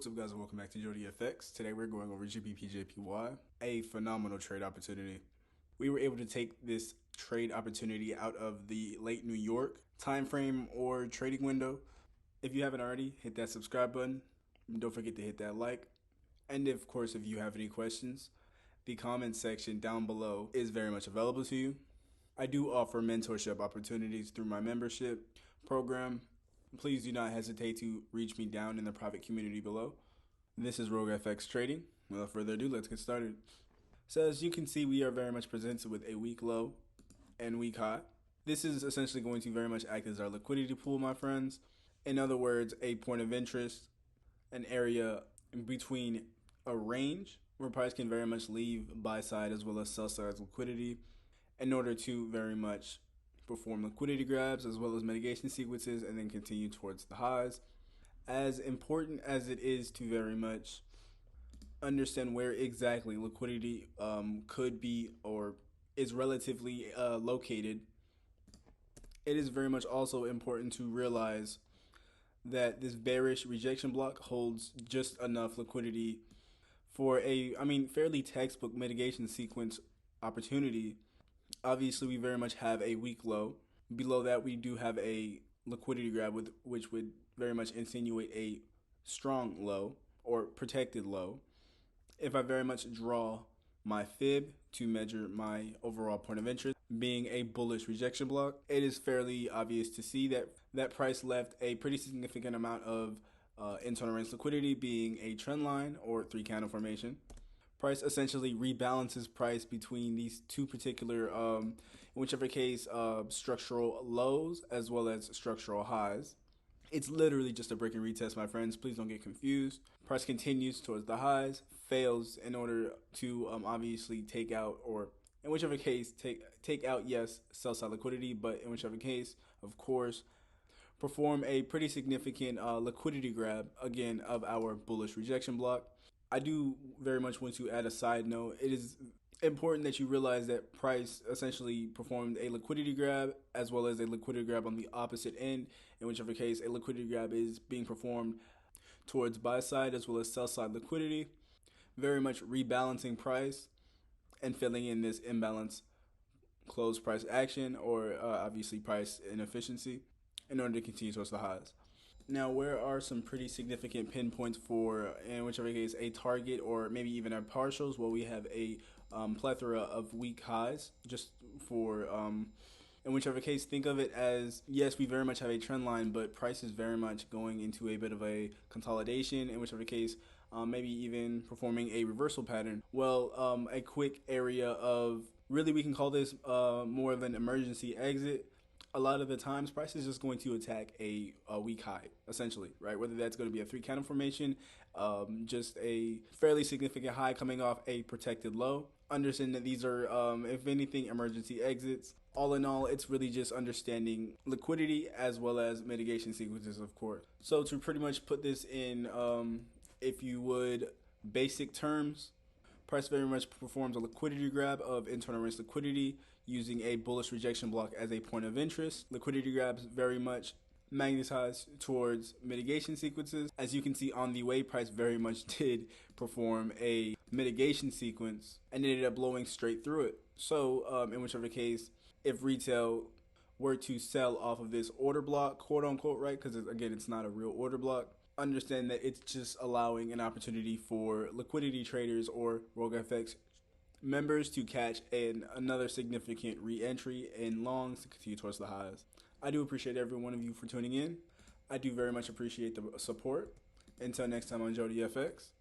What's up, guys, and welcome back to Rougefx. Today we're going over GBPJPY, a phenomenal trade opportunity. We were able to take this trade opportunity out of the late New York time frame or trading window. If you haven't already, hit that subscribe button. And don't forget to hit that like. And of course, if you have any questions, the comment section down below is very much available to you. I do offer mentorship opportunities through my membership program. Please do not hesitate to reach me down in the private community below. This is Roguefx Trading. Without further ado, let's get started. So as you can see, we are very much presented with a weak low and weak high. This is essentially going to very much act as our liquidity pool, my friends. In other words, a point of interest, an area in between a range where price can very much leave buy side as well as sell side liquidity in order to very much perform liquidity grabs as well as mitigation sequences and then continue towards the highs. As important as it is to very much understand where exactly liquidity could be or is relatively located, it is very much also important to realize that this bearish rejection block holds just enough liquidity for a, fairly textbook mitigation sequence opportunity. Obviously, we very much have a weak low. Below that, we do have a liquidity grab which would very much insinuate a strong low or protected low. If I very much draw my fib to measure my overall point of interest being a bullish rejection block, it is fairly obvious to see that price left a pretty significant amount of internal range liquidity, being a trend line or three candle formation. Price essentially rebalances price between these two particular, in whichever case, structural lows as well as structural highs. It's literally just a break and retest, my friends. Please don't get confused. Price continues towards the highs, fails in order to obviously take out, or in whichever case, take out, yes, sell side liquidity, but in whichever case, of course, perform a pretty significant liquidity grab, again, of our bullish rejection block. I do very much want to add a side note. It is important that you realize that price essentially performed a liquidity grab as well as a liquidity grab on the opposite end, in whichever case a liquidity grab is being performed towards buy side as well as sell side liquidity, very much rebalancing price and filling in this imbalance close price action or obviously price inefficiency in order to continue towards the highs. Now, where are some pretty significant pinpoints for, in whichever case, a target or maybe even our partials? Well, we have a plethora of weak highs just for, in whichever case, think of it as, yes, we very much have a trend line, but price is very much going into a bit of a consolidation, in whichever case, maybe even performing a reversal pattern. Well, a quick area of, really we can call this more of an emergency exit. A lot of the times, price is just going to attack a weak high, essentially, right? Whether that's going to be a three candle formation, just a fairly significant high coming off a protected low. Understand that these are, if anything, emergency exits. All in all, it's really just understanding liquidity as well as mitigation sequences, of course. So to pretty much put this in, if you would, basic terms, price very much performs a liquidity grab of internal range liquidity using a bullish rejection block as a point of interest. Liquidity grabs very much magnetized towards mitigation sequences. As you can see on the way, price very much did perform a mitigation sequence and ended up blowing straight through it. So in whichever case, if retail were to sell off of this order block, quote unquote, right? Because again, it's not a real order block. Understand that it's just allowing an opportunity for liquidity traders or Roguefx members to catch another significant re-entry in longs to continue towards the highs. I do appreciate every one of you for tuning in. I do very much appreciate the support. Until next time on Roguefx,